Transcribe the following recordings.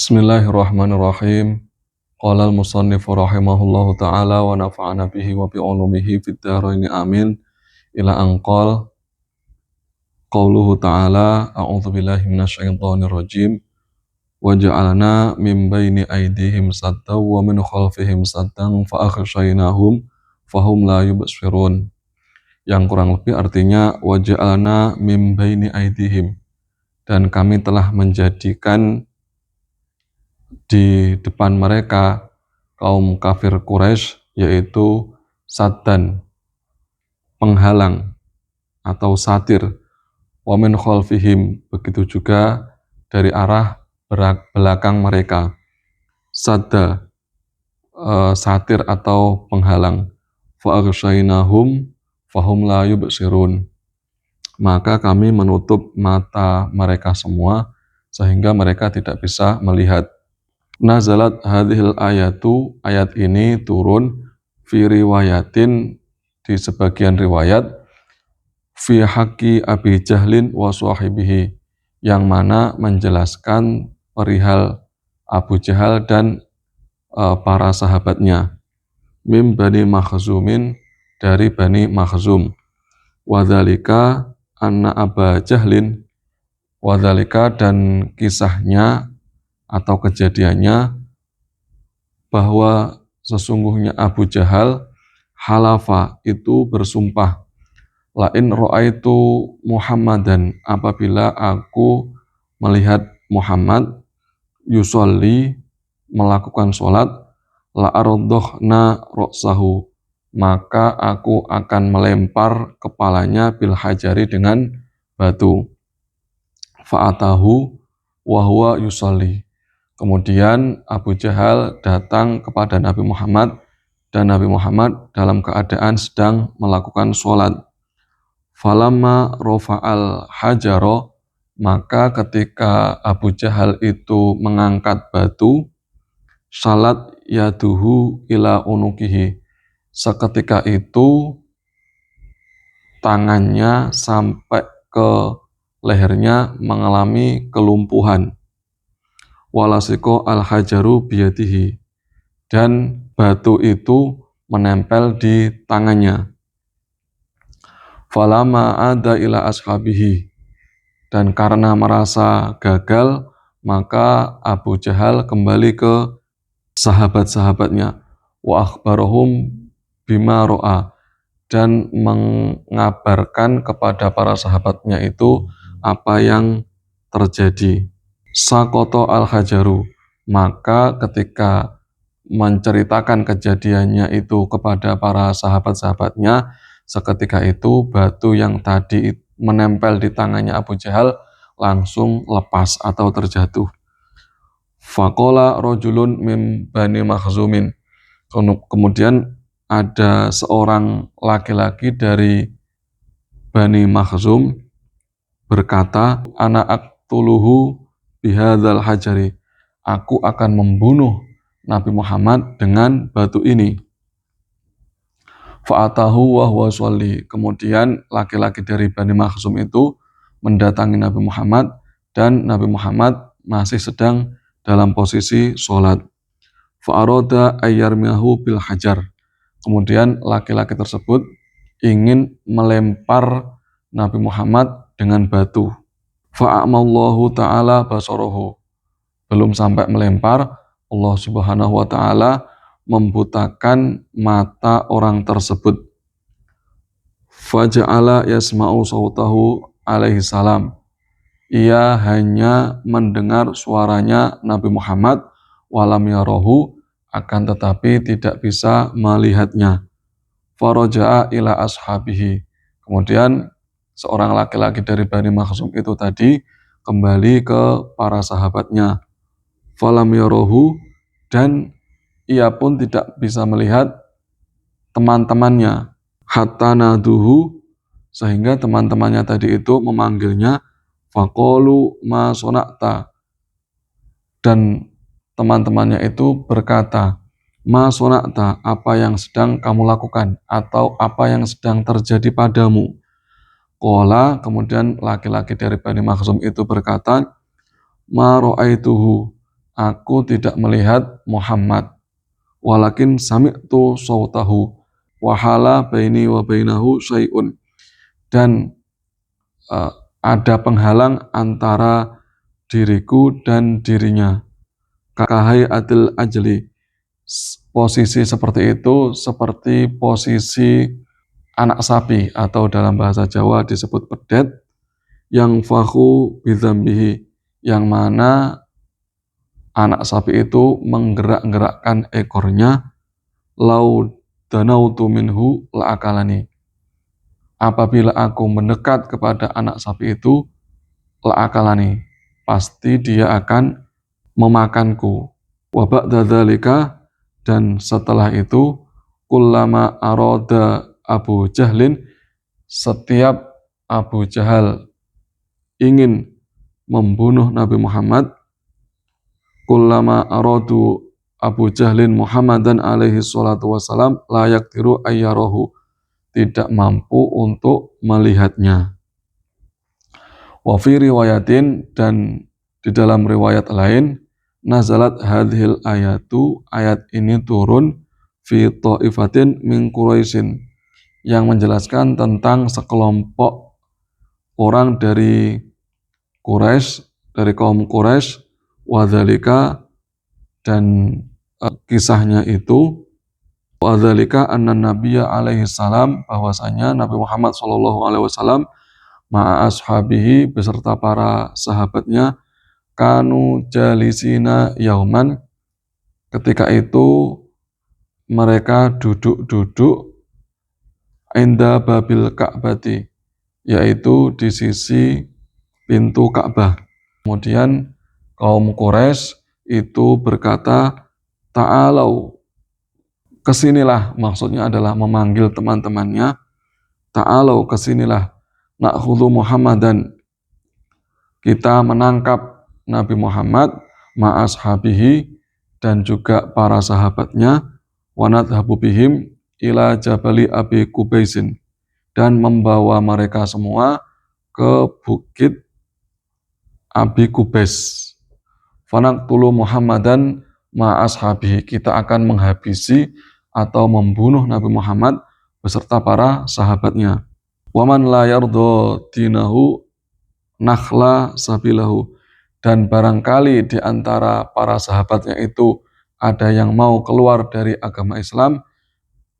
Bismillahirrahmanirrahim. Qala al-musannifu rahimahullahu ta'ala wa nafa'ana bihi wa bi'ulumihi fid dharaini amin. Ila anqal qauluhu ta'ala a'udzu billahi minasyaitonir rajim wa ja'alna min baini aydihim saddan wa min khalfihim saddan fa akhshaynahum fahum la yubsirun. Yang kurang lebih artinya wa ja'alna min baini aydihim, dan kami telah menjadikan di depan mereka kaum kafir Quraisy, yaitu saddan, penghalang atau satir, wa min khalfihim, begitu juga dari arah belakang mereka, sadda, satir atau penghalang, fa aghshaynahum fahum la yubsirun, maka kami menutup mata mereka semua sehingga mereka tidak bisa melihat. Nazalat hadhil ayatu, ayat ini turun fi riwayatin, di sebagian riwayat, fi haqqi Abi Jahlin wa sahibihi, yang mana menjelaskan perihal Abu Jahal dan para sahabatnya, mim Bani Makhzumin, dari Bani Makhzum, wadzalika anna Aba Jahlin, wadzalika, dan kisahnya atau kejadiannya bahwa sesungguhnya Abu Jahal halafa, itu bersumpah, lain ra'aitu Muhammadan, apabila aku melihat Muhammad, yusolli, melakukan sholat, la ardohna roksahu, maka aku akan melempar kepalanya bil hajari, dengan batu. Fa'atahu wa huwa yusolli, kemudian Abu Jahal datang kepada Nabi Muhammad, dan Nabi Muhammad dalam keadaan sedang melakukan sholat. Falamma rofa'al hajaro, maka ketika Abu Jahal itu mengangkat batu, salat yaduhu ila unukihi, seketika itu tangannya sampai ke lehernya mengalami kelumpuhan. Walasiko al-hajaru biyadihi, dan batu itu menempel di tangannya. Falama ada ila ashabihi, dan karena merasa gagal, maka Abu Jahal kembali ke sahabat-sahabatnya, wa akhbarahum bima ro'a, dan mengabarkan kepada para sahabatnya itu apa yang terjadi. Sakoto al-hajaru, maka ketika menceritakan kejadiannya itu kepada para sahabat-sahabatnya, seketika itu batu yang tadi menempel di tangannya Abu Jahal langsung lepas atau terjatuh. Faqala rajulun min Bani Makhzumin, kemudian ada seorang laki-laki dari Bani Makhzum berkata, ana aqtuluhu bihadzal hajari, aku akan membunuh Nabi Muhammad dengan batu ini. Fa'atahu wa huwa sholli, kemudian laki-laki dari Bani Makhzum itu mendatangi Nabi Muhammad, dan Nabi Muhammad masih sedang dalam posisi sholat. Fa'aroda ayyarmiyahu bil hajar, kemudian laki-laki tersebut ingin melempar Nabi Muhammad dengan batu. Fa'amallahu ta'ala basarahu, belum sampai melempar, Allah subhanahu wa ta'ala membutakan mata orang tersebut. Faja'ala yasma'u sautahu alaihi salam, ia hanya mendengar suaranya Nabi Muhammad, walam yarahu, akan tetapi tidak bisa melihatnya. Faraja'a ila ashabihi, kemudian seorang laki-laki dari Bani Makhzum itu tadi kembali ke para sahabatnya. Falam yarahu, dan ia pun tidak bisa melihat teman-temannya. Hatta naduhu, sehingga teman-temannya tadi itu memanggilnya. Faqalu ma sonakta, dan teman-temannya itu berkata, ma sonakta, apa yang sedang kamu lakukan, atau apa yang sedang terjadi padamu. Qala, kemudian laki-laki dari Bani Makhzum itu berkata, ma ro'aituhu, aku tidak melihat Muhammad. Walakin sami'tu sautahu wahala baini wa bainahu syai'un. Dan ada penghalang antara diriku dan dirinya. Kahai adil ajli. Posisi seperti itu seperti posisi anak sapi atau dalam bahasa Jawa disebut pedet yang fahu bidzambihi, yang mana anak sapi itu menggerak-gerakkan ekornya, lau danautu minhu la'akalani. Apabila aku mendekat kepada anak sapi itu, la'akalani, pasti dia akan memakanku. Wa ba'da dzalika, dan setelah itu, kullama arada Abu Jahlin, setiap Abu Jahal ingin membunuh Nabi Muhammad, kullama aradu Abu Jahlin Muhammadan alaihi salatu wassalam layak tiru ayyarahu, tidak mampu untuk melihatnya. Wa fi riwayatin, dan di dalam riwayat lain, nazalat hadhil ayatu, ayat ini turun fi ta'ifatin min Quraisyin, yang menjelaskan tentang sekelompok orang dari Quraisy, dari kaum Quraisy, wadzalika, dan kisahnya itu, wadzalika anna nabiyya alaihi salam, bahwasanya Nabi Muhammad sallallahu alaihi wasallam ma'a ashabihi, beserta para sahabatnya, kanu jalisina yauman, ketika itu mereka duduk-duduk inda babil Ka'bati, yaitu di sisi pintu Ka'bah. Kemudian kaum Quraisy itu berkata, ta'alau, kesinilah, maksudnya adalah memanggil teman-temannya, ta'alau, kesinilah, na'khudhu Muhammadan, kita menangkap Nabi Muhammad, ma'ashabihi, dan juga para sahabatnya, wa nadhabu bihim ila jabali Abi Qubaisin, dan membawa mereka semua ke bukit Abi Qubais. Fanaqtulu Muhammadan ma'ashabihi, kita akan menghabisi atau membunuh Nabi Muhammad beserta para sahabatnya. Waman la yardha dinahu nakhla sabilahu, dan barangkali di antara para sahabatnya itu ada yang mau keluar dari agama Islam,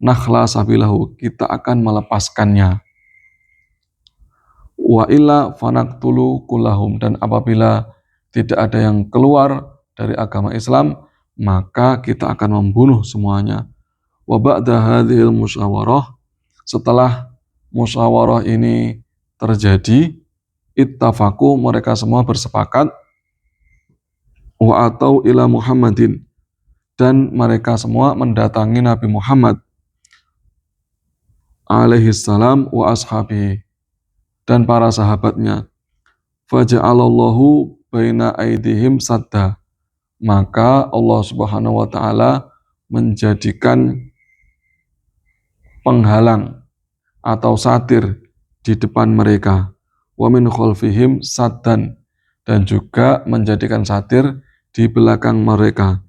nakhla sabilahu, kita akan melepaskannya. Wa illa fanaqtulu kullahum, dan apabila tidak ada yang keluar dari agama Islam, maka kita akan membunuh semuanya. Wa ba'da hadhil musyawarah, setelah musyawarah ini terjadi, ittafaku, mereka semua bersepakat, wa atau ila Muhammadin, dan mereka semua mendatangi Nabi Muhammad alaihi salam wa ashabihi, dan para sahabatnya. Faja'alallahu baina aidihim sadda, maka Allah Subhanahu wa taala menjadikan penghalang atau satir di depan mereka. Wa min khalfihim saddan, dan juga menjadikan satir di belakang mereka.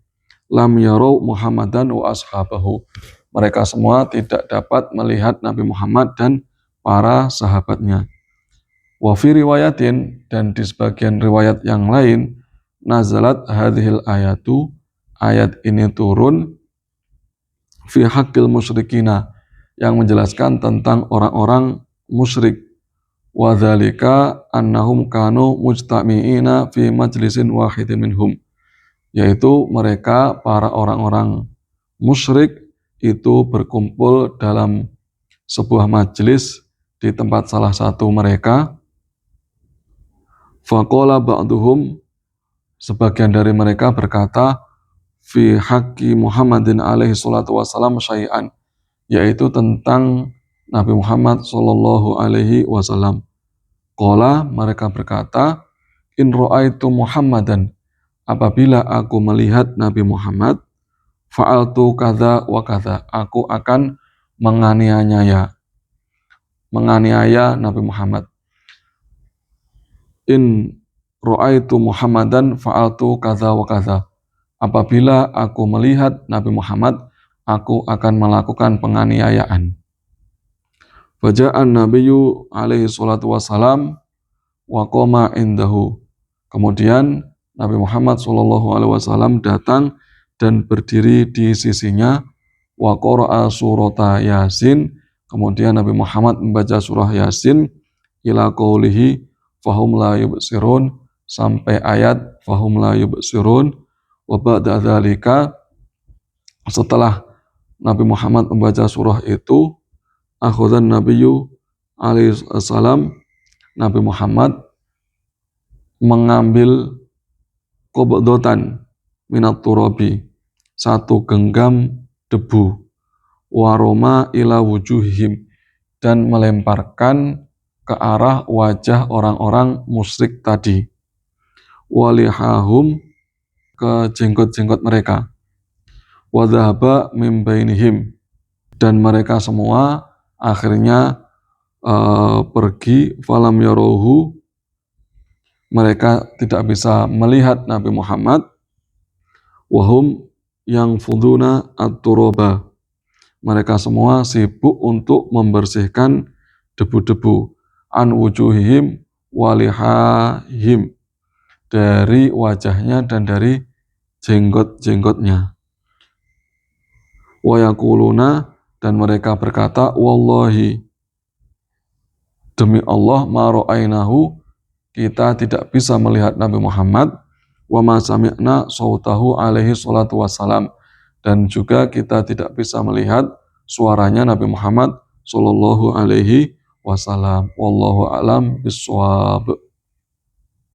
Lam yarau Muhammadan wa ashabahu, mereka semua tidak dapat melihat Nabi Muhammad dan para sahabatnya. Wa fi riwayatin, dan di sebagian riwayat yang lain, nazalat hadhil ayatu, ayat ini turun fi haqqil musyrikina, yang menjelaskan tentang orang-orang musyrik. Wa dzalika annahum kanu mujtami'ina fi majlisin wahidin minhum, yaitu mereka para orang-orang musyrik itu berkumpul dalam sebuah majelis di tempat salah satu mereka. Faqala ba'duhum, sebagian dari mereka berkata, fi haqqi Muhammadin alaihi salatu wassalam syai'an, yaitu tentang Nabi Muhammad sallallahu alaihi wasallam. Qala, mereka berkata, in ra'aitu Muhammadan, apabila aku melihat Nabi Muhammad, fa'altu kadza wa kadza, aku akan menganiaya Nabi Muhammad. In ra'aitu Muhammadan fa'altu kadza wa kadza, apabila aku melihat Nabi Muhammad, aku akan melakukan penganiayaan. Faja'an Nabiyyu alaihi salatu wassalam wa qama indahu. Kemudian Nabi Muhammad sallallahu alaihi wasallam datang dan berdiri di sisinya, wa qara'a surata Yasin. Kemudian Nabi Muhammad membaca surah Yasin ila qaulihi fahum la yubsirun, sampai ayat fahum la yubsirun. Wa ba'da dzalika, setelah Nabi Muhammad membaca surah itu, akhadzan Nabiyyu alaihi salam, Nabi Muhammad mengambil qabdatan minat turabi, satu genggam debu, waroma ila wujuhihim, dan melemparkan ke arah wajah orang-orang musyrik tadi, walihahum, ke jenggot-jenggot mereka, wadhaba min bainihim, dan mereka semua akhirnya pergi, falam yarohu, mereka tidak bisa melihat Nabi Muhammad, wahum yang fuduna at-turaba, mereka semua sibuk untuk membersihkan debu-debu, an wujuhihim walihahim, dari wajahnya dan dari jenggot-jenggotnya. Wa yaquluna, dan mereka berkata, wallahi, demi Allah, ma ra'ainahu, kita tidak bisa melihat Nabi Muhammad, wa ma sami'na sautahu alaihi salatu wassalam, dan juga kita tidak bisa melihat suaranya Nabi Muhammad sallallahu alaihi wasallam. Wallahu a'lam bishawab.